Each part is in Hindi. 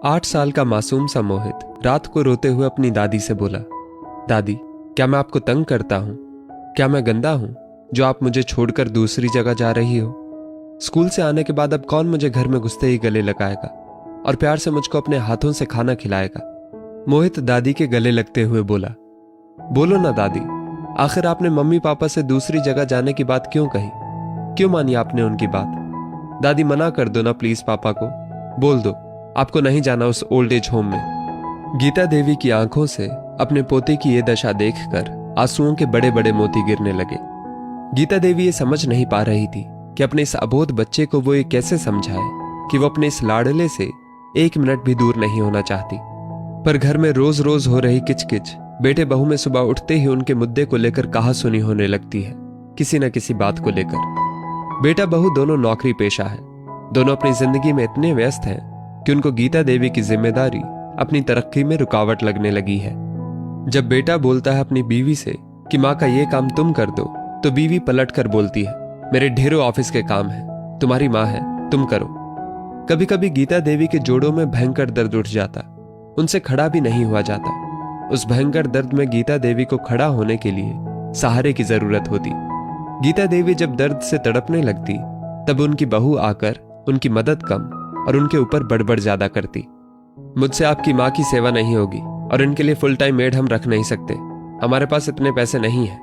8 साल का मासूम सा मोहित रात को रोते हुए अपनी दादी से बोला, दादी, क्या मैं आपको तंग करता हूं? क्या मैं गंदा हूं जो आप मुझे छोड़कर दूसरी जगह जा रही हो? स्कूल से आने के बाद अब कौन मुझे घर में घुसते ही गले लगाएगा और प्यार से मुझको अपने हाथों से खाना खिलाएगा? मोहित दादी के गले लगते हुए बोला, बोलो ना दादी, आखिर आपने मम्मी पापा से दूसरी जगह जाने की बात क्यों कही? क्यों मानी आपने उनकी बात? दादी, मना कर दो ना प्लीज पापा को, बोल दो आपको नहीं जाना उस ओल्ड एज होम में। गीता देवी की आंखों से अपने पोते की ये दशा देखकर आंसुओं के बड़े बड़े मोती गिरने लगे। गीता देवी ये समझ नहीं पा रही थी कि अपने इस अबोध बच्चे को वो ये कैसे समझाए कि वो अपने इस लाडले से 1 मिनट भी दूर नहीं होना चाहती। पर घर में रोज रोज हो रही किचकिच बेटे बहू में सुबह उठते ही उनके मुद्दे को लेकर कहा सुनी होने लगती है, किसी न किसी बात को लेकर। बेटा बहू दोनों नौकरी पेशा है, दोनों अपनी जिंदगी में इतने व्यस्त हैं कि उनको गीता देवी की जिम्मेदारी अपनी तरक्की में रुकावट लगने लगी है। जब बेटा बोलता है अपनी बीवी से कि माँ का ये काम तुम कर दो, तो बीवी पलट कर बोलती है, मेरे ढेरों ऑफिस के काम है, तुम्हारी माँ है, तुम करो। कभी कभी गीता देवी के जोड़ों में भयंकर दर्द उठ जाता, उनसे खड़ा भी नहीं हुआ जाता। उस भयंकर दर्द में गीता देवी को खड़ा होने के लिए सहारे की जरूरत होती। गीता देवी जब दर्द से तड़पने लगती, तब उनकी बहू आकर उनकी मदद कम और उनके ऊपर बड़बड़ ज्यादा करती। मुझसे आपकी माँ की सेवा नहीं होगी और इनके लिए फुल टाइम मेड हम रख नहीं सकते, हमारे पास इतने पैसे नहीं है।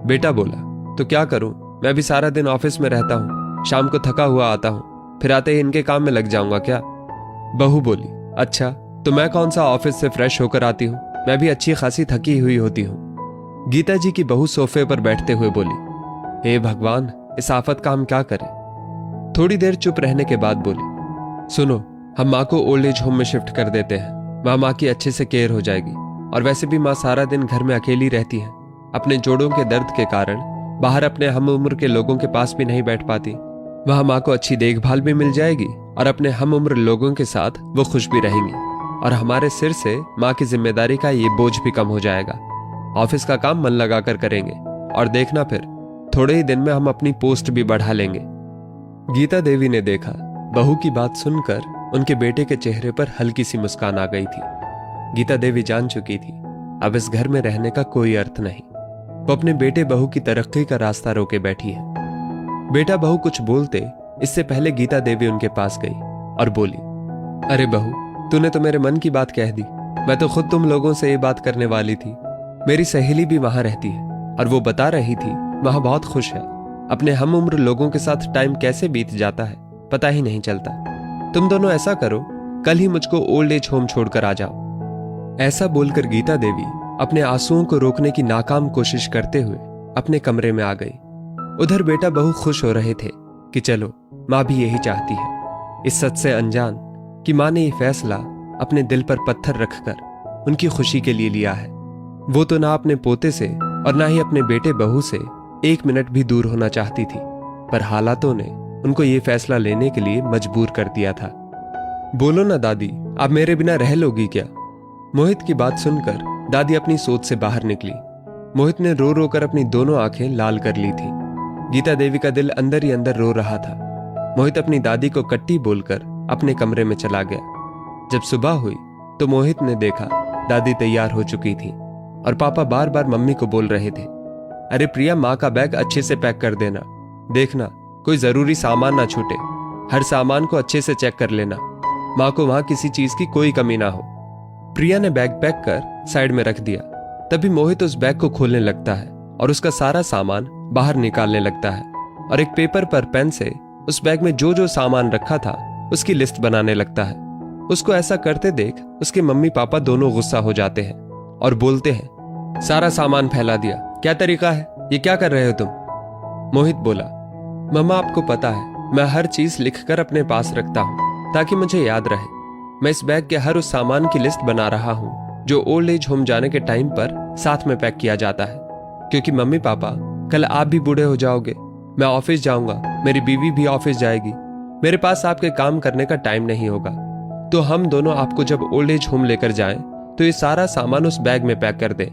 बेटा बोला, तो क्या करूं, मैं भी सारा दिन ऑफिस में रहता हूं, शाम को थका हुआ आता हूं, फिर आते ही इनके काम में लग जाऊंगा क्या? बहू बोली, अच्छा तो मैं कौन सा ऑफिस से फ्रेश होकर आती हूँ, मैं भी अच्छी खासी थकी हुई होती हूँ। गीता जी की बहू सोफे पर बैठते हुए बोली, हे भगवान, इस आफत का हम क्या करें? थोड़ी देर चुप रहने के बाद बोली, सुनो, हम माँ को ओल्ड एज होम में शिफ्ट कर देते हैं, माँ की अच्छे से केयर हो जाएगी। और वैसे भी माँ सारा दिन घर में अकेली रहती है, अपने जोड़ों के दर्द के कारण बाहर अपने हम उम्र के लोगों के पास भी नहीं बैठ पाती। वहां माँ को अच्छी देखभाल भी मिल जाएगी और अपने हम उम्र लोगों के साथ वो खुश भी रहेंगी, और हमारे सिर से माँ की जिम्मेदारी का ये बोझ भी कम हो जाएगा। ऑफिस का काम मन लगाकर करेंगे और देखना फिर थोड़े ही दिन में हम अपनी पोस्ट भी बढ़ा लेंगे। गीता देवी ने देखा, बहू की बात सुनकर उनके बेटे के चेहरे पर हल्की सी मुस्कान आ गई थी। गीता देवी जान चुकी थी अब इस घर में रहने का कोई अर्थ नहीं। वो अपने बेटे बहू की तरक्की का रास्ता रोके बैठी है। बेटा बहू कुछ बोलते इससे पहले गीता देवी उनके पास गई और बोली, अरे बहू, तूने तो मेरे मन की बात कह दी, मैं तो खुद तुम लोगों से ये बात करने वाली थी। मेरी सहेली भी वहां रहती है और वो बता रही थी वहां बहुत खुश है, अपने हम उम्र लोगों के साथ टाइम कैसे बीत जाता है पता ही नहीं चलता। तुम दोनों ऐसा करो, कल ही मुझको ओल्ड एज होम छोड़कर आ जाओ। ऐसा बोलकर गीता देवी अपने आंसुओं को रोकने की नाकाम कोशिश करते हुए अपने कमरे में आ गई। उधर बेटा बहू खुश हो रहे थे कि चलो, माँ भी यही चाहती है। इस सच से अनजान कि माँ ने ये फैसला अपने दिल पर पत्थर रखकर उनकी खुशी के लिए लिया है। वो तो ना अपने पोते से और ना ही अपने बेटे बहू से 1 मिनट भी दूर होना चाहती थी, पर हालातों ने उनको ये फैसला लेने के लिए मजबूर कर दिया था। बोलो ना दादी, आप मेरे बिना रह लोगी क्या? मोहित की बात सुनकर दादी अपनी सोच से बाहर निकली। मोहित ने रो रो कर अपनी दोनों आंखें लाल कर ली थी। गीता देवी का दिल अंदर ही अंदर रो रहा था। मोहित अपनी दादी को कट्टी बोलकर अपने कमरे में चला गया। जब सुबह हुई तो मोहित ने देखा दादी तैयार हो चुकी थी और पापा बार बार मम्मी को बोल रहे थे, अरे प्रिया, माँ का बैग अच्छे से पैक कर देना, देखना कोई जरूरी सामान ना छूटे, हर सामान को अच्छे से चेक कर लेना, माँ को वहां किसी चीज की कोई कमी ना हो। प्रिया ने बैग पैक कर साइड में रख दिया। तभी मोहित उस बैग को खोलने लगता है और उसका सारा सामान बाहर निकालने लगता है और एक पेपर पर पेन से उस बैग में जो जो सामान रखा था उसकी लिस्ट बनाने लगता है। उसको ऐसा करते देख उसके मम्मी पापा दोनों गुस्सा हो जाते हैं और बोलते हैं, सारा सामान फैला दिया, क्या तरीका है, ये क्या कर रहे हो तुम? मोहित बोला, मम्मा आपको पता है मैं हर चीज लिखकर अपने पास रखता हूँ ताकि मुझे याद रहे। मैं इस बैग के हर उस सामान की लिस्ट बना रहा हूँ जो ओल्ड एज होम जाने के टाइम पर साथ में पैक किया जाता है, क्योंकि मम्मी पापा कल आप भी बूढ़े हो जाओगे, मैं ऑफिस जाऊंगा, मेरी बीवी भी ऑफिस जाएगी, मेरे पास आपके काम करने का टाइम नहीं होगा। तो हम दोनों आपको जब ओल्ड एज होम लेकर जाएं तो ये सारा सामान उस बैग में पैक कर दें।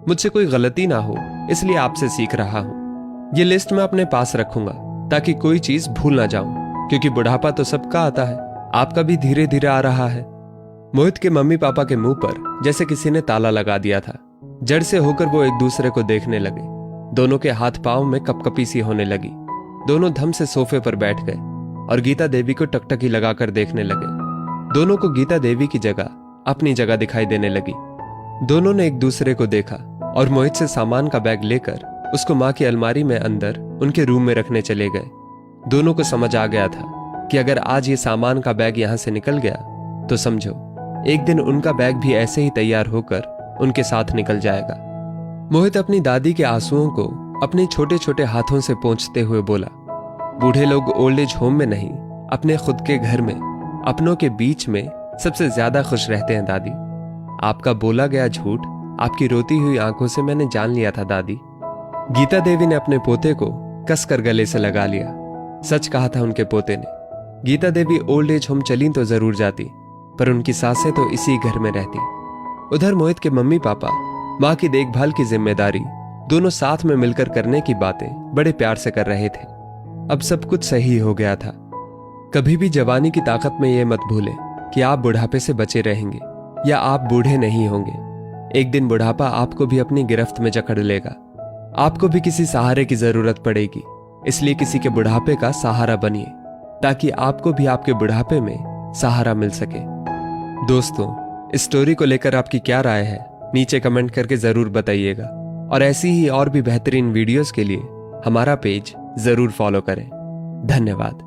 मुझसे कोई गलती ना हो इसलिए आपसे सीख रहा हूँ। ये लिस्ट मैं अपने पास रखूंगा ताकि कोई चीज भूल ना जाऊं, क्योंकि बुढ़ापा तो सबका आता है, आपका भी धीरे धीरे आ रहा है। मोहित के मम्मी पापा के मुंह पर जैसे किसी ने ताला लगा दिया था। जड़ से होकर वो एक दूसरे को देखने लगे। दोनों के हाथ पांव में कपकपी सी होने लगी। दोनों धम से सोफे पर बैठ गए और गीता देवी को टकटकी लगाकर देखने लगे। दोनों को गीता देवी की जगह अपनी जगह दिखाई देने लगी। दोनों ने एक दूसरे को देखा और मोहित से सामान का बैग लेकर उसको माँ की अलमारी में अंदर उनके रूम में रखने चले गए। दोनों को समझ आ गया था कि अगर आज ये सामान का बैग यहां से निकल गया तो समझो एक दिन उनका बैग भी ऐसे ही तैयार होकर उनके साथ निकल जाएगा। मोहित अपनी दादी के आंसुओं को अपने छोटे छोटे हाथों से पोंछते हुए बोला, बूढ़े लोग ओल्ड एज होम में नहीं, अपने खुद के घर में अपनों के बीच में सबसे ज्यादा खुश रहते हैं दादी। आपका बोला गया झूठ आपकी रोती हुई आंखों से मैंने जान लिया था दादी। गीता देवी ने अपने पोते को कसकर गले से लगा लिया। सच कहा था उनके पोते ने। गीता देवी ओल्ड एज होम चली तो जरूर जाती, पर उनकी सासें तो इसी घर में रहती। उधर मोहित के मम्मी पापा माँ की देखभाल की जिम्मेदारी दोनों साथ में मिलकर करने की बातें बड़े प्यार से कर रहे थे। अब सब कुछ सही हो गया था। कभी भी जवानी की ताकत में यह मत भूलें कि आप बुढ़ापे से बचे रहेंगे या आप बूढ़े नहीं होंगे। एक दिन बुढ़ापा आपको भी अपनी गिरफ्त में जकड़ लेगा। आपको भी किसी सहारे की जरूरत पड़ेगी, इसलिए किसी के बुढ़ापे का सहारा बनिए ताकि आपको भी आपके बुढ़ापे में सहारा मिल सके। दोस्तों, इस स्टोरी को लेकर आपकी क्या राय है नीचे कमेंट करके जरूर बताइएगा और ऐसी ही और भी बेहतरीन वीडियोस के लिए हमारा पेज जरूर फॉलो करें। धन्यवाद।